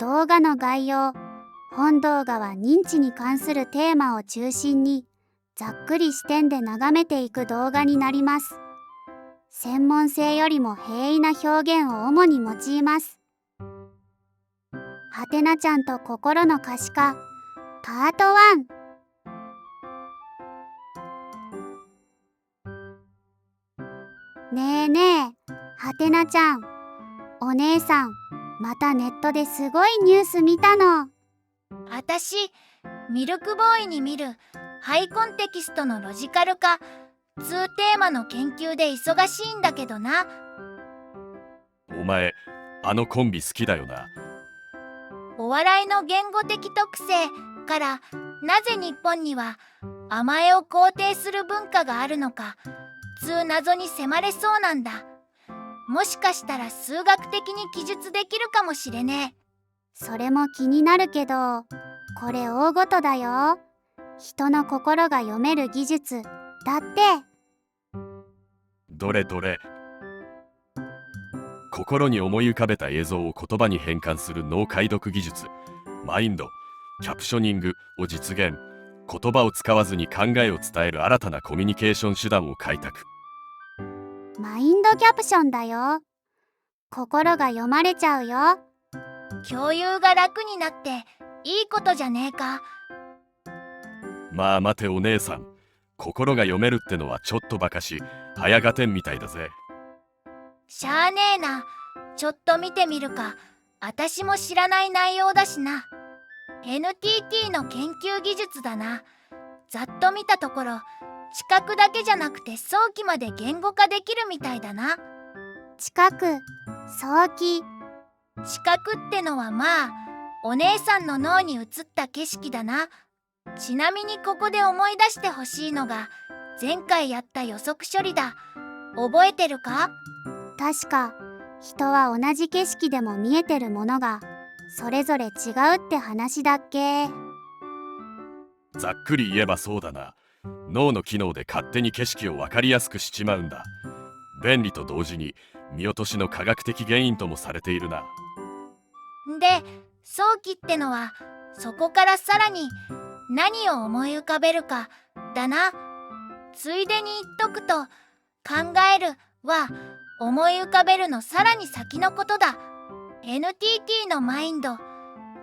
動画の概要。本動画は認知に関するテーマを中心にざっくり視点で眺めていく動画になります。専門性よりも平易な表現を主に用います。はてなちゃんと心の可視化パート1。ねえねえ、はてなちゃん、お姉さん、またネットですごいニュース見たの。あたし、ミルクボーイに見るハイコンテキストのロジカル化つうテーマの研究で忙しいんだけどな。お前、あのコンビ好きだよな。お笑いの言語的特性からなぜ日本には甘えを肯定する文化があるのかつう謎に迫れそうなんだ。もしかしたら数学的に記述できるかもしれねえ。それも気になるけど、これ大ごとだよ。人の心が読める技術だって。どれどれ。心に思い浮かべた映像を言葉に変換する脳解読技術、マインドキャプショニングを実現。言葉を使わずに考えを伝える新たなコミュニケーション手段を開拓。マインドキャプションだよ。心が読まれちゃうよ。共有が楽になっていいことじゃねえか。まあ待てお姉さん、心が読めるってのはちょっとバカし早合点みたいだぜ。しゃあねえな。ちょっと見てみるか。あたしも知らない内容だしな。NTT の研究技術だな。ざっと見たところ、知覚だけじゃなくて早期まで言語化できるみたいだな。知覚、早期。知覚ってのはまあ、お姉さんの脳に映った景色だな。ちなみにここで思い出してほしいのが、前回やった予測処理だ。覚えてるか？確か、人は同じ景色でも見えてるものがそれぞれ違うって話だっけ？ざっくり言えばそうだな。脳の機能で勝手に景色を分かりやすくしちまうんだ。便利と同時に見落としの科学的原因ともされているな。で、早期ってのはそこからさらに何を思い浮かべるかだな。ついでに言っとくと、考えるは思い浮かべるのさらに先のことだ。 NTT のマインド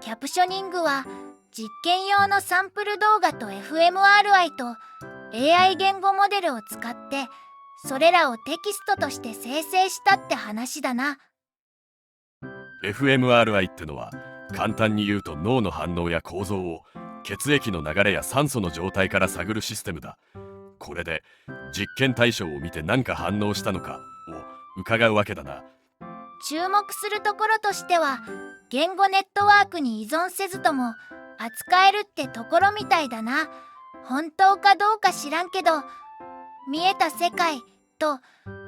キャプショニングは実験用のサンプル動画と fMRI と AI 言語モデルを使ってそれらをテキストとして生成したって話だな。 fMRI ってのは簡単に言うと脳の反応や構造を血液の流れや酸素の状態から探るシステムだ。これで実験対象を見て何か反応したのかを伺うわけだな。注目するところとしては、言語ネットワークに依存せずとも扱えるってところみたいだな。本当かどうか知らんけど、見えた世界と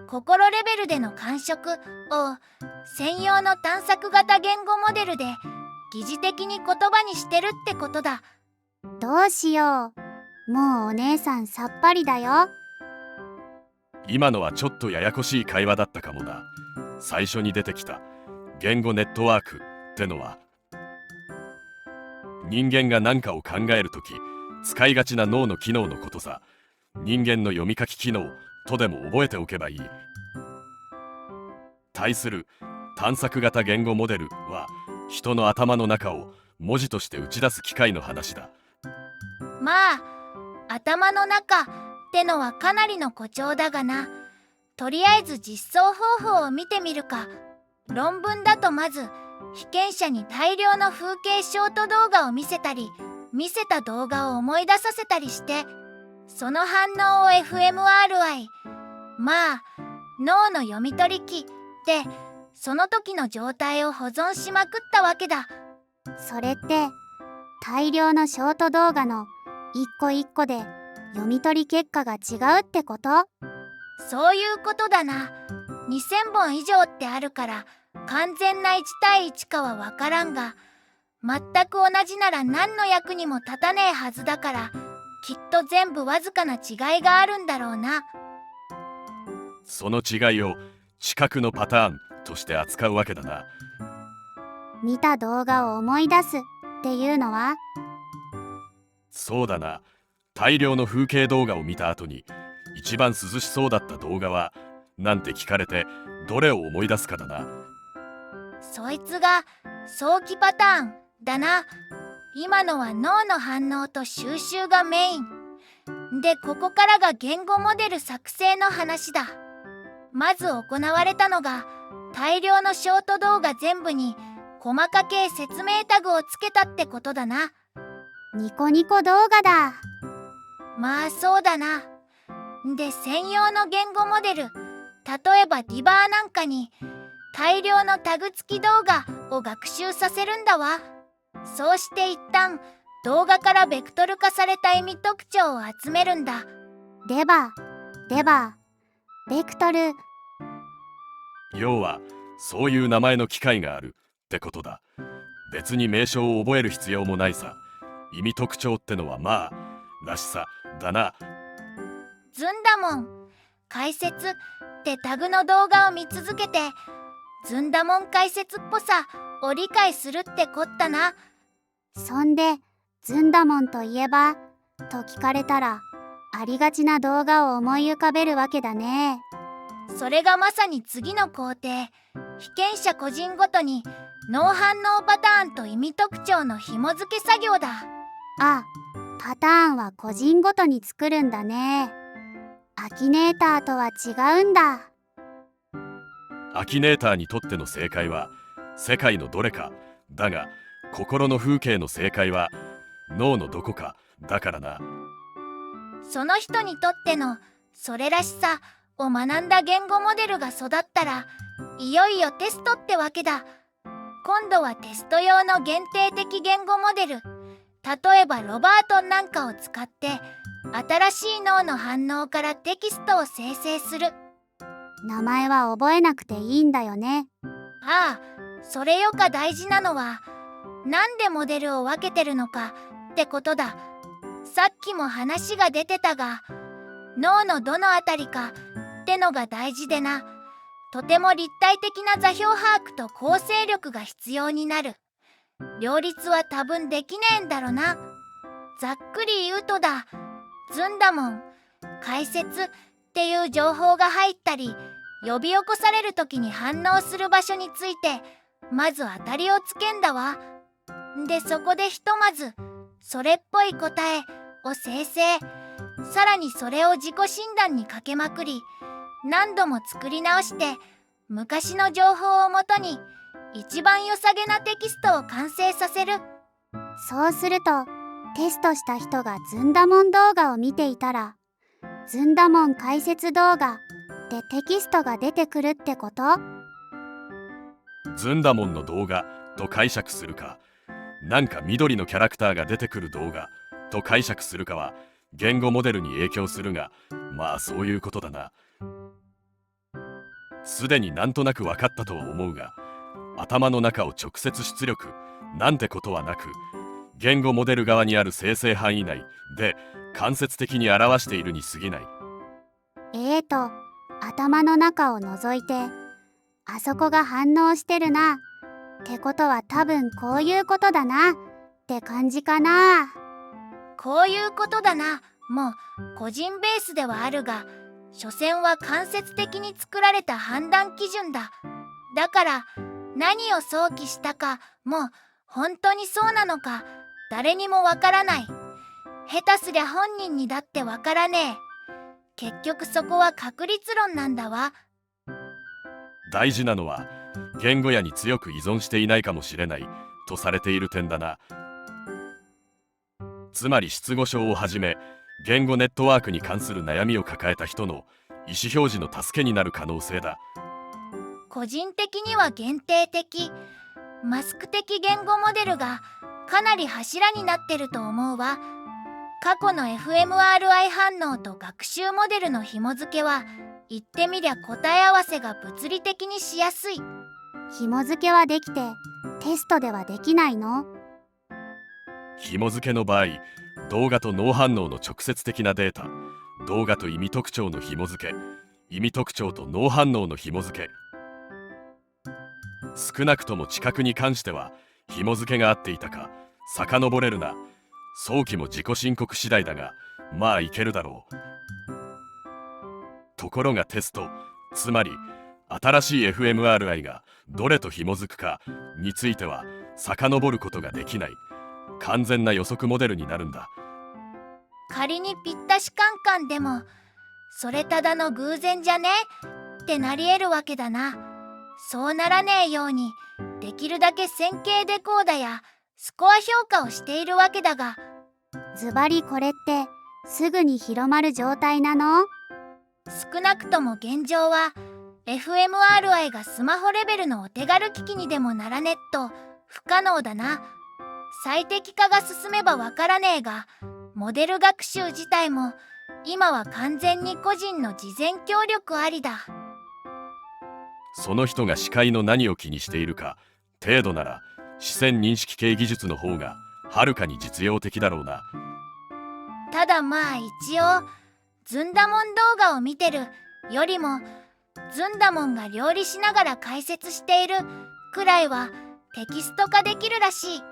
心レベルでの感触を専用の探索型言語モデルで疑似的に言葉にしてるってことだ。どうしよう。もうお姉さんさっぱりだよ。今のはちょっとややこしい会話だったかもな。最初に出てきた言語ネットワークってのは、人間が何かを考えるとき使いがちな脳の機能のことさ。人間の読み書き機能とでも覚えておけばいい。対する探索型言語モデルは人の頭の中を文字として打ち出す機械の話だ。まあ、頭の中ってのはかなりの誇張だがな。とりあえず実装方法を見てみるか。論文だとまず被験者に大量の風景ショート動画を見せたり、見せた動画を思い出させたりして、その反応を fMRI、 まあ脳の読み取り機でその時の状態を保存しまくったわけだ。それって大量のショート動画の一個一個で読み取り結果が違うってこと？そういうことだな。2000本以上ってあるから完全な1対1かはわからんが、全く同じなら何の役にも立たねえはずだから、きっと全部わずかな違いがあるんだろうな。その違いを知覚のパターンとして扱うわけだな。見た動画を思い出すっていうのは？そうだな。大量の風景動画を見た後に一番涼しそうだった動画はなんて聞かれてどれを思い出すかだな。そいつが早期パターンだな。今のは脳の反応と収集がメインで、ここからが言語モデル作成の話だ。まず行われたのが大量のショート動画全部に細かけ説明タグをつけたってことだな。ニコニコ動画だ。まあそうだな。で、専用の言語モデル、例えばディバーなんかに大量のタグ付き動画を学習させるんだわ。そうして一旦動画からベクトル化された意味特徴を集めるんだ。デバ、ベクトル。要はそういう名前の機械があるってことだ。別に名称を覚える必要もないさ。意味特徴ってのはまあらしさだな。ずんだもん解説ってタグの動画を見続けて、ずんだもん解説っぽさを理解するってこったな。そんでずんだもんといえばと聞かれたらありがちな動画を思い浮かべるわけだね。それがまさに次の工程、被験者個人ごとに脳反応パターンと意味特徴の紐付け作業だ。あ、パターンは個人ごとに作るんだね。アキネーターとは違うんだ。アキネーターにとっての正解は世界のどれかだが、心の風景の正解は脳のどこかだからな。その人にとってのそれらしさを学んだ言語モデルが育ったら、いよいよテストってわけだ。今度はテスト用の限定的言語モデル、例えばロバートンなんかを使って新しい脳の反応からテキストを生成する。名前は覚えなくていいんだよね。ああ、それよか大事なのはなんでモデルを分けてるのかってことだ。さっきも話が出てたが、脳のどのあたりかってのが大事でな。とても立体的な座標把握と構成力が必要になる。両立は多分できねえんだろな。ざっくり言うとだ、ずんだもん解説っていう情報が入ったり呼び起こされる時に反応する場所についてまず当たりをつけんだわ。で、そこでひとまずそれっぽい答えを生成、さらにそれを自己診断にかけまくり何度も作り直して昔の情報をもとに一番良さげなテキストを完成させる。そうするとテストした人がずんだもん動画を見ていたら、ずんだもん解説動画でテキストが出てくるってこと？ずんだもんの動画と解釈するか、なんか緑のキャラクターが出てくる動画と解釈するかは言語モデルに影響するが、まあそういうことだな。すでになんとなく分かったとは思うが、頭の中を直接出力なんてことはなく、言語モデル側にある生成範囲内で間接的に表しているに過ぎない。頭の中を覗いて、あそこが反応してるなってことは多分こういうことだなって感じかな。こういうことだなもう個人ベースではあるが、所詮は間接的に作られた判断基準だ。だから何を想起したかも本当にそうなのか誰にもわからない。下手すりゃ本人にだってわからねえ。結局そこは確率論なんだわ。大事なのは言語野に強く依存していないかもしれないとされている点だな。つまり失語症をはじめ言語ネットワークに関する悩みを抱えた人の意思表示の助けになる可能性だ。個人的には限定的マスク的言語モデルがかなり柱になってると思うわ。過去の fMRI 反応と学習モデルの紐付けは言ってみりゃ答え合わせが物理的にしやすい。紐付けはできてテストではできないの？紐付けの場合、動画と脳反応の直接的なデータ、動画と意味特徴の紐付け、意味特徴と脳反応の紐付け。少なくとも知覚に関しては紐付けが合っていたか遡れるな。早期も自己申告次第だが、まあいけるだろう。ところがテスト、つまり新しい fMRI がどれと紐づくかについては遡ることができない完全な予測モデルになるんだ。仮にぴったしカンカンでも、それただの偶然じゃねってなり得るわけだな。そうならねえようにできるだけ線形デコーダやスコア評価をしているわけだが、ズバリこれってすぐに広まる状態なの？少なくとも現状は fMRI がスマホレベルのお手軽機器にでもならねっと不可能だな。最適化が進めばわからねえが、モデル学習自体も今は完全に個人の事前協力ありだ。その人が視界の何を気にしているか程度なら視線認識系技術の方がはるかに実用的だろうな。ただまあ一応ずんだもん動画を見てるよりも、ずんだもんが料理しながら解説しているくらいはテキスト化できるらしい。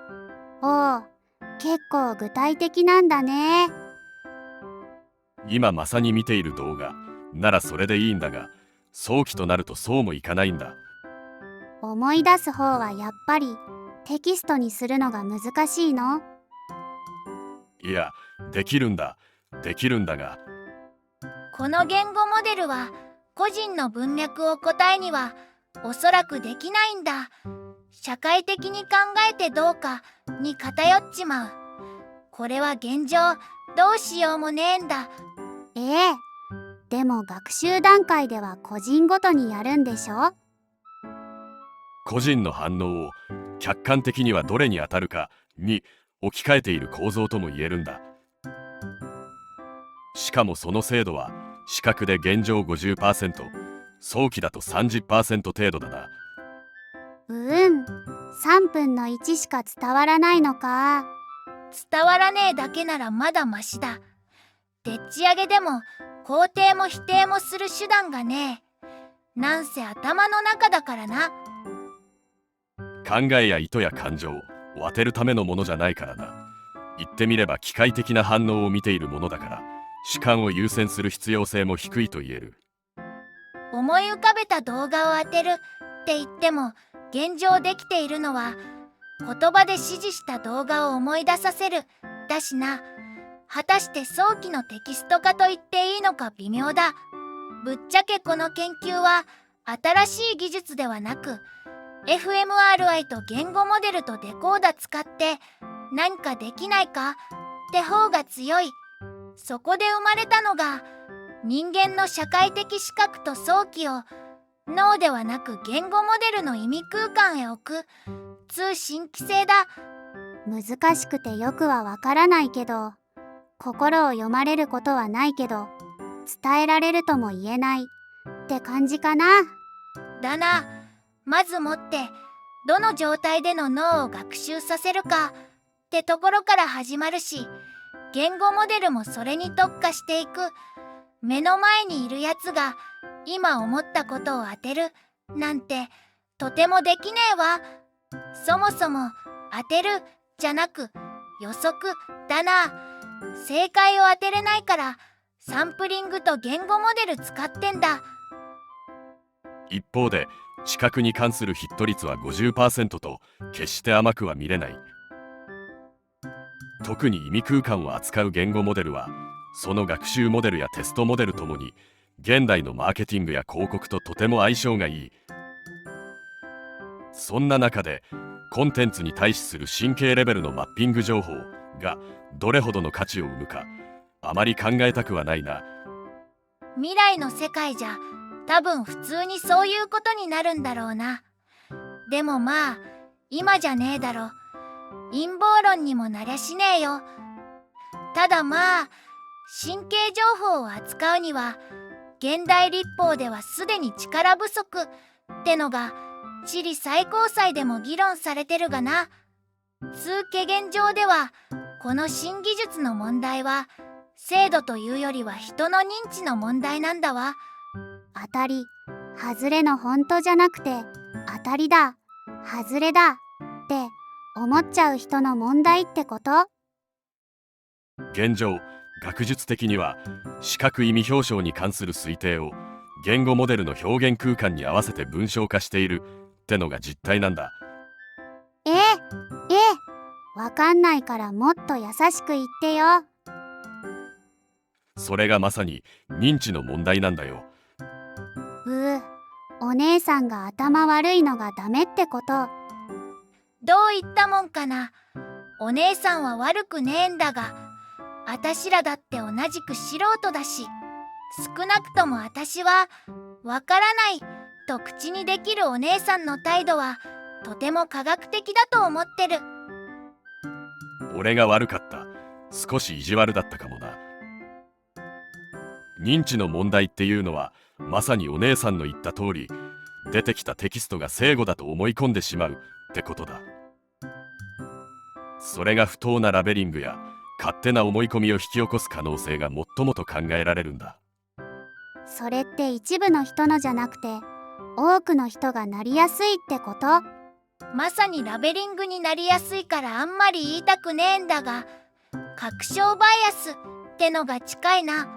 おお、結構具体的なんだね。今まさに見ている動画ならそれでいいんだが、早期となるとそうもいかないんだ。思い出す方はやっぱりテキストにするのが難しいの？いや、できるんだが、この言語モデルは個人の文脈を答えにはおそらくできないんだ。社会的に考えてどうかに偏っちまう。これは現状どうしようもねえんだ。でも学習段階では個人ごとにやるんでしょ？個人の反応を客観的にはどれに当たるかに置き換えている構造とも言えるんだ。しかもその精度は視覚で現状 50%、 早期だと 30% 程度だな。3分の1しか伝わらないのか。伝わらねえだけならまだマシだ。でっち上げでも肯定も否定もする手段がねえ。なんせ頭の中だからな。考えや意図や感情を当てるためのものじゃないからな。言ってみれば機械的な反応を見ているものだから、主観を優先する必要性も低いと言える。思い浮かべた動画を当てるって言っても、現状できているのは言葉で指示した動画を思い出させるだしな。果たして早期のテキスト化と言っていいのか微妙だ。ぶっちゃけこの研究は新しい技術ではなく、fMRI と言語モデルとデコーダ使って何かできないかって方が強い。そこで生まれたのが人間の社会的視覚と早期を脳ではなく言語モデルの意味空間へ置く通新規性だ。難しくてよくはわからないけど、心を読まれることはないけど伝えられるとも言えないって感じかな。だな。まずもってどの状態での脳を学習させるかってところから始まるし、言語モデルもそれに特化していく。目の前にいるやつが今思ったことを当てるなんてとてもできねえわ。そもそも当てるじゃなく予測だな。正解を当てれないからサンプリングと言語モデル使ってんだ。一方で知覚に関するヒット率は 50% と決して甘くは見れない。特に意味空間を扱う言語モデルはその学習モデルやテストモデルともに現代のマーケティングや広告ととても相性がいい。そんな中でコンテンツに対視する神経レベルのマッピング情報がどれほどの価値を生むかあまり考えたくはないな。未来の世界じゃ多分普通にそういうことになるんだろうな。でもまあ今じゃねえだろ。陰謀論にもなりゃしねえよ。ただまあ神経情報を扱うには現代立法ではすでに力不足ってのが地理最高裁でも議論されてるがな。通経現上ではこの新技術の問題は制度というよりは人の認知の問題なんだわ。当たり外れの本当じゃなくて当たりだ外れだって思っちゃう人の問題ってこと？現状、学術的には視覚意味表彰に関する推定を言語モデルの表現空間に合わせて文章化しているってのが実態なんだ。わかんないからもっと優しく言ってよ。それがまさに認知の問題なんだよ。お姉さんが頭悪いのがダメってこと？どう言ったもんかな。お姉さんは悪くねえんだが、あたしらだって同じく素人だし、少なくともあたしはわからないと口にできるお姉さんの態度はとても科学的だと思ってる。俺が悪かった。少し意地悪だったかもな。認知の問題っていうのはまさにお姉さんの言った通り、出てきたテキストが正誤だと思い込んでしまうってことだ。それが不当なラベリングや勝手な思い込みを引き起こす可能性が最もと考えられるんだ。それって一部の人のじゃなくて多くの人がなりやすいってこと？まさにラベリングになりやすいからあんまり言いたくねえんだが、確証バイアスってのが近いな。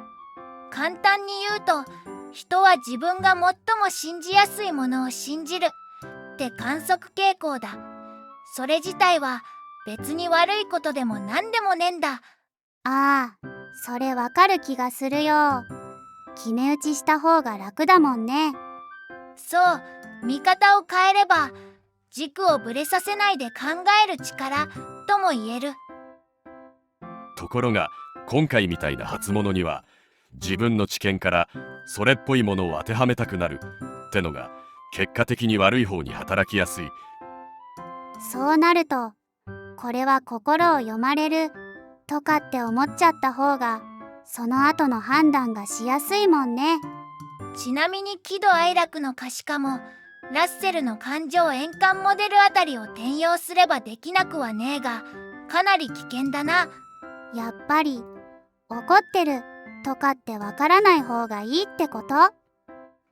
簡単に言うと、人は自分が最も信じやすいものを信じるって観測傾向だ。それ自体は別に悪いことでも何でもねえんだ。それわかる気がするよ。決め打ちした方が楽だもんね。そう、見方を変えれば軸をぶれさせないで考える力とも言える。ところが今回みたいな初物には自分の知見からそれっぽいものを当てはめたくなるってのが結果的に悪い方に働きやすい。そうなると、これは心を読まれるとかって思っちゃった方がその後の判断がしやすいもんね。ちなみに喜怒哀楽の可視化もラッセルの感情円環モデルあたりを転用すればできなくはねえが、かなり危険だな。やっぱり怒ってるとかってわからない方がいいってこと？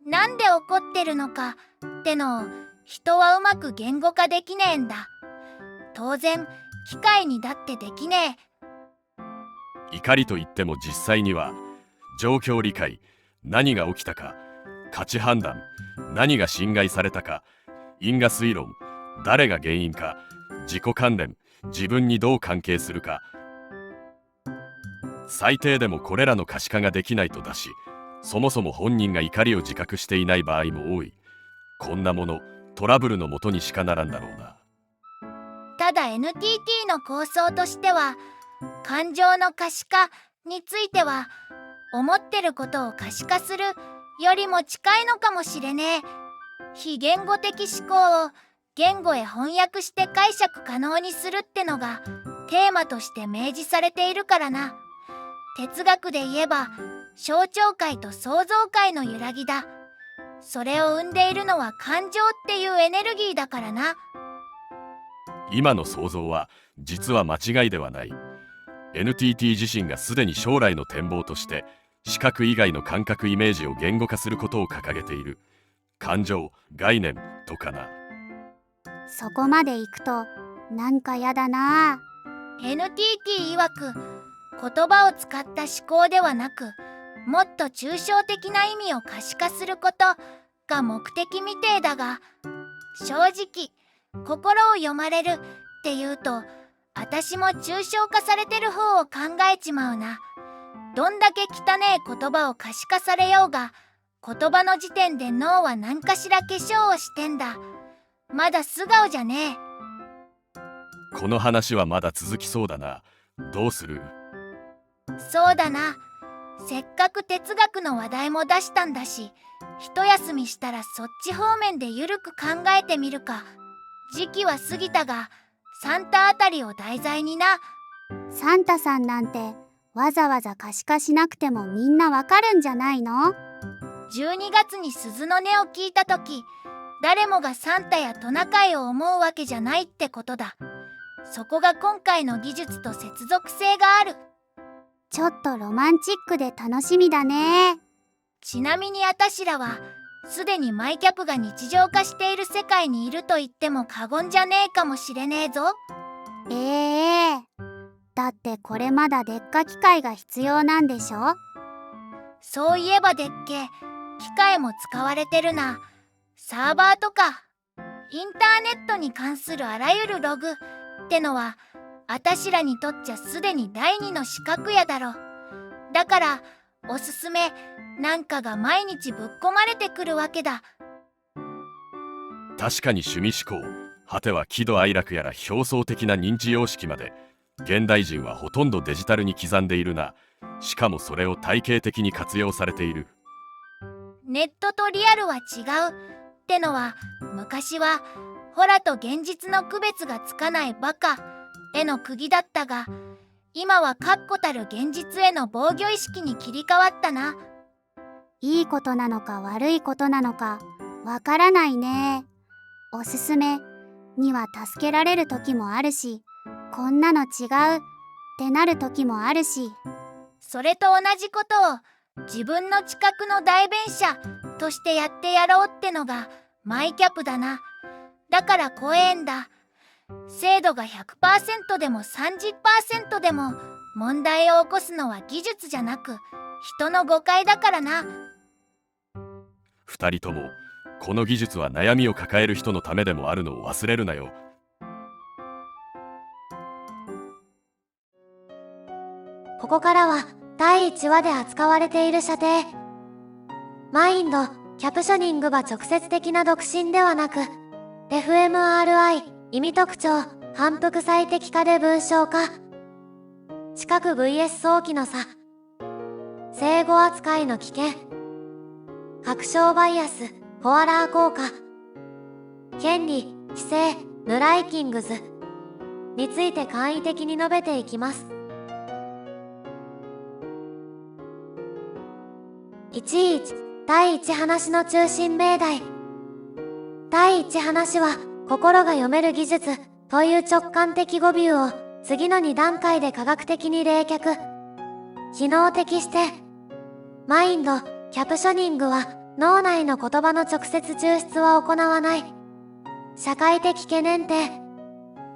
なんで怒ってるのかってのを人はうまく言語化できねえんだ。当然機械にだってできねえ。怒りといっても実際には状況理解、何が起きたか、価値判断、何が侵害されたか、因果推論、誰が原因か、自己関連、自分にどう関係するか、最低でもこれらの可視化ができないとだし、そもそも本人が怒りを自覚していない場合も多い。こんなものトラブルのもとにしかならんだろうな。ただ NTT の構想としては、感情の可視化については思ってることを可視化するよりも近いのかもしれねえ。非言語的思考を言語へ翻訳して解釈可能にするってのがテーマとして明示されているからな。哲学で言えば象徴界と創造界の揺らぎだ。それを生んでいるのは感情っていうエネルギーだからな。今の想像は実は間違いではない。NTT 自身がすでに将来の展望として視覚以外の感覚イメージを言語化することを掲げている。感情、概念とかな。そこまで行くとなんかやだな。 NTT 曰く言葉を使った思考ではなく、もっと抽象的な意味を可視化することが目的みてえだが、正直心を読まれるっていうと私も抽象化されてる方を考えちまうな。どんだけ汚ねえ言葉を可視化されようが、言葉の時点で脳は何かしら化粧をしてんだ。まだ素顔じゃねえ。この話はまだ続きそうだな。どうする？そうだな。せっかく哲学の話題も出したんだし、一休みしたらそっち方面でゆるく考えてみるか。時期は過ぎたがサンタあたりを題材にな。サンタさんなんてわざわざ可視化しなくてもみんなわかるんじゃないの？12月に鈴の音を聞いた時、誰もがサンタやトナカイを思うわけじゃないってことだ。そこが今回の技術と接続性がある。ちょっとロマンチックで楽しみだね。ちなみにあたしらはすでにマイキャプが日常化している世界にいると言っても過言じゃねえかもしれねえぞ。だってこれまだ劣化機械が必要なんでしょ？そういえばでっけ、機械も使われてるな。サーバーとかインターネットに関するあらゆるログってのはあたしらにとっちゃすでに第二の四角屋だろ。だからおすすめなんかが毎日ぶっ込まれてくるわけだ。確かに趣味思考、果ては喜怒哀楽やら表層的な認知様式まで、現代人はほとんどデジタルに刻んでいるな。しかもそれを体系的に活用されている。ネットとリアルは違うってのは、昔はホラと現実の区別がつかないバカへの釘だったが、今は確固たる現実への防御意識に切り替わったな。いいことなのか悪いことなのかわからないね。おすすめには助けられる時もあるし、こんなの違うってなる時もあるし、それと同じことを自分の知覚の代弁者としてやってやろうってのがマイキャプだな。だから怖えんだ。精度が 100% でも 30% でも問題を起こすのは技術じゃなく人の誤解だからな。二人ともこの技術は悩みを抱える人のためでもあるのを忘れるなよ。ここからは第1話で扱われている射程マインドキャプショニングは直接的な読信ではなく fMRI 意味特徴反復最適化で文章化、知覚 vs 想起の差、正語扱いの危険、確証バイアスフォアラー効果、権利規制ヌライキングズについて簡易的に述べていきます。11第1話の中心命題。第1話は心が読める技術という直感的語尾を次の2段階で科学的に冷却、機能的してマインドキャプショニングは脳内の言葉の直接抽出は行わない。社会的懸念点、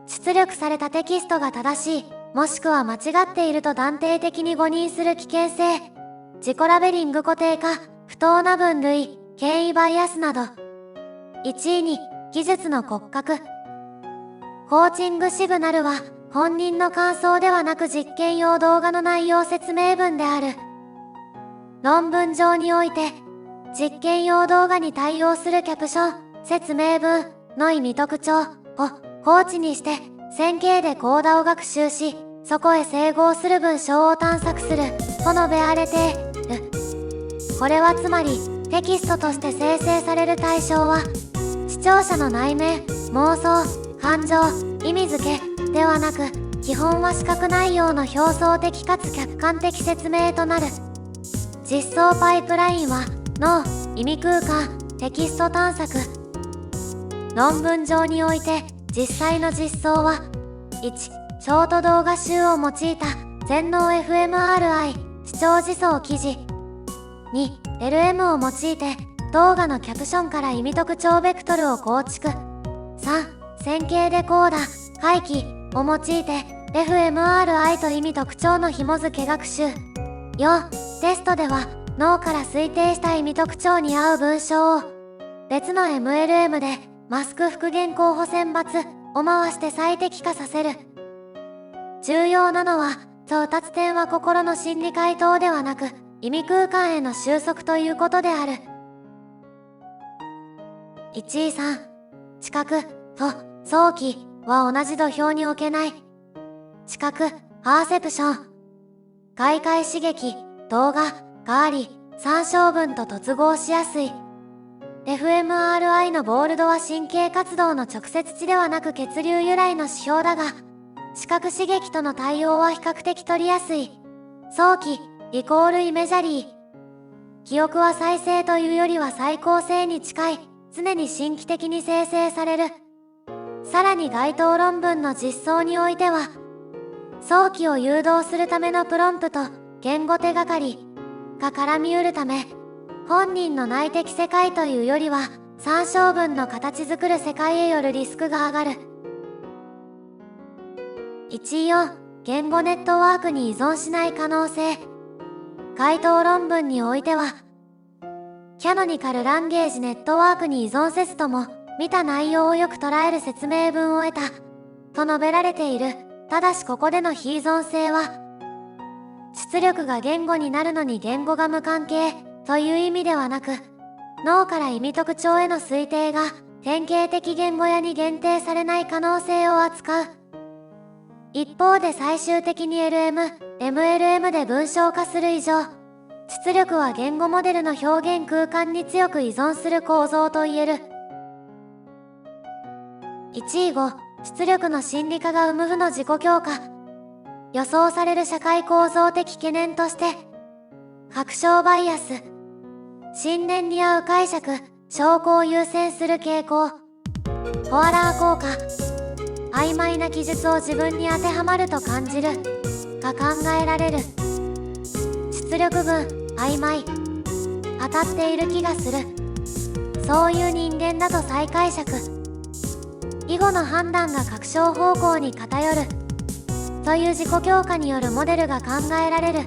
出力されたテキストが正しいもしくは間違っていると断定的に誤認する危険性、自己ラベリング固定化、不当な分類、権威バイアスなど。1位に技術の骨格。コーチングシグナルは本人の感想ではなく実験用動画の内容説明文である。論文上において実験用動画に対応するキャプション、説明文の意味特徴をコーチにして線形でコーダを学習し、そこへ整合する文章を探索すると述べられている。これはつまりテキストとして生成される対象は視聴者の内面、妄想、感情、意味付けではなく、基本は視覚内容の表層的かつ客観的説明となる。実装パイプラインは脳、意味空間、テキスト探索。論文上において実際の実装は1、ショート動画集を用いた全脳 fMRI 視聴時層記事。2、LM を用いて動画のキャプションから意味特徴ベクトルを構築。3、線形デコーダ回帰を用いて fMRI と意味特徴の紐付け学習。4、テストでは脳から推定した意味特徴に合う文章を別の MLM でマスク復元候補選抜を回して最適化させる。重要なのは到達点は心の心理回答ではなく意味空間への収束ということである。1、3、知覚と想起は同じ土俵に置けない。知覚、パーセプション。外界刺激、動画があり、参照文と突合しやすい。fMRI のボールドは神経活動の直接値ではなく血流由来の指標だが、視覚刺激との対応は比較的取りやすい。想起イコールイメジャリー。記憶は再生というよりは再構成に近い、常に新規的に生成される。さらに該当論文の実装においては、想起を誘導するためのプロンプト、言語手がかりが絡みうるため、本人の内的世界というよりは、参照文の形作る世界へよるリスクが上がる。1.4、言語ネットワークに依存しない可能性。回答論文においては、キャノニカルランゲージネットワークに依存せずとも、見た内容をよく捉える説明文を得た、と述べられている。ただしここでの非依存性は、出力が言語になるのに言語が無関係という意味ではなく、脳から意味特徴への推定が典型的言語やに限定されない可能性を扱う。一方で最終的に LM、MLM で文章化する以上、出力は言語モデルの表現空間に強く依存する構造と言える。1.5、出力の心理化が生む負の自己強化。予想される社会構造的懸念として、確証バイアス、信念に合う解釈、証拠を優先する傾向、フォアラー効果、曖昧な記述を自分に当てはまると感じる、が考えられる。出力分、曖昧、当たっている気がする。そういう人間だと再解釈。以後の判断が確証方向に偏る。という自己強化によるモデルが考えられる。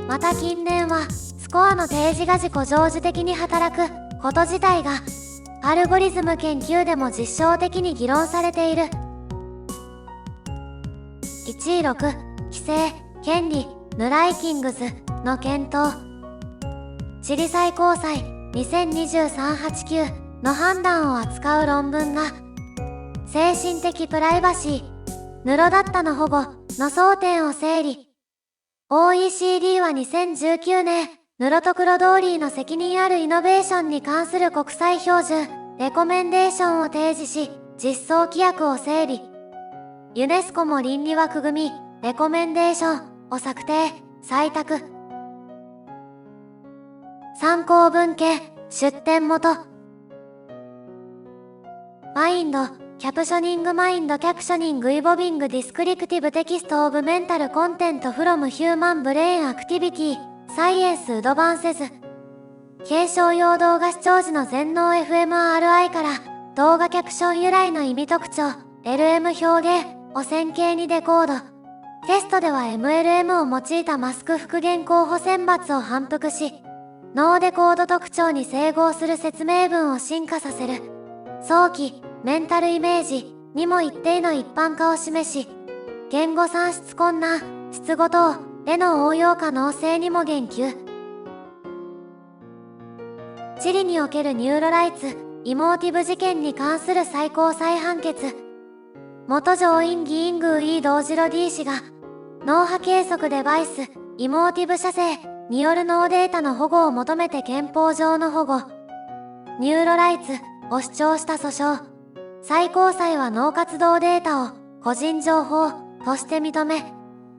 また近年は、スコアの提示が自己成就的に働くこと自体が、アルゴリズム研究でも実証的に議論されている。1.6、規制、権利、ヌライキングズの検討。チリ最高裁 2023-89 の判断を扱う論文が、精神的プライバシー、ヌロダッタの保護の争点を整理。OECD は2019年、ヌロとクロドーリーの責任あるイノベーションに関する国際標準、レコメンデーションを提示し、実装規約を整理。ユネスコも倫理枠組み、レコメンデーションを策定、採択。参考文献、出典元。マインド、キャプショニングマインドキャプショニングイボビングディスクリクティブテキストオブメンタルコンテントフロムヒューマンブレインアクティビティサイエンスウドバンセズ継承用動画視聴時の全脳 fMRI から動画キャプション由来の意味特徴 LM 表現を線形にデコードテストでは MLM を用いたマスク復元候補選抜を反復し脳デコード特徴に整合する説明文を進化させる早期メンタルイメージにも一定の一般化を示し、言語算出困難、質語等での応用可能性にも言及。チリにおけるニューロライツ、イモーティブ事件に関する最高裁判決。元上院議員グーイー・ドージロ D 氏が、脳波計測デバイス、イモーティブ社製による脳データの保護を求めて憲法上の保護。ニューロライツを主張した訴訟。最高裁は脳活動データを個人情報として認め、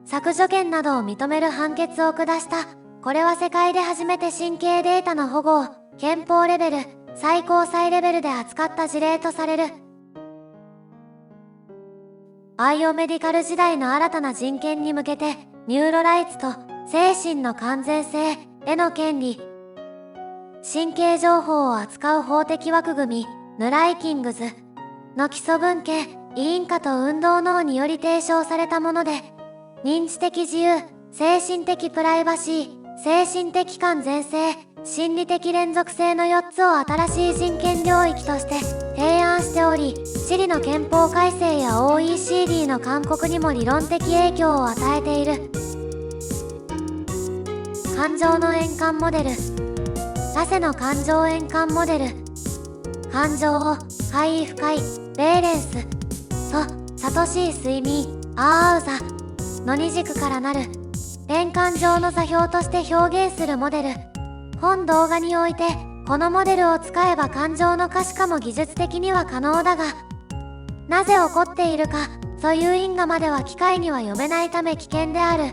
削除権などを認める判決を下した。これは世界で初めて神経データの保護を憲法レベル、最高裁レベルで扱った事例とされる。バイオメディカル時代の新たな人権に向けて、ニューロライツと精神の完全性への権利。神経情報を扱う法的枠組み、ヌライキングズ。の基礎文献、委員化と運動脳により提唱されたもので、認知的自由、精神的プライバシー、精神的完全性、心理的連続性の4つを新しい人権領域として提案しており、チリの憲法改正や OECD の勧告にも理論的影響を与えている。感情の円環モデル。ラセの感情円環モデル。感情を快意不快、ベーレンスと悟しい睡眠、アーウザの二軸からなる連環上の座標として表現するモデル。本動画においてこのモデルを使えば感情の可視化も技術的には可能だが、なぜ起こっているかという因果までは機械には読めないため危険である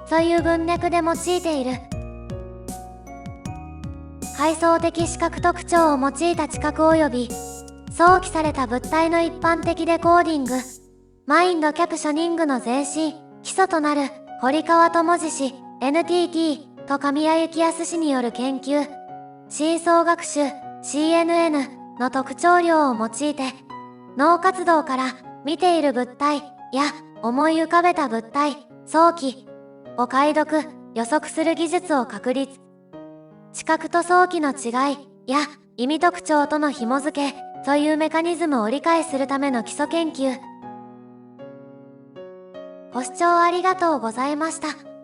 という文脈で用いている。階層的視覚特徴を用いた知覚及び想起された物体の一般的デコーディング、マインドキャプショニングの前身、基礎となる堀川智次氏、NTT と神谷幸康氏による研究、深層学習 CNN の特徴量を用いて、脳活動から見ている物体や思い浮かべた物体、早期を解読、予測する技術を確立。知覚と早期の違いや意味特徴との紐付けというメカニズムを理解するための基礎研究。ご視聴ありがとうございました。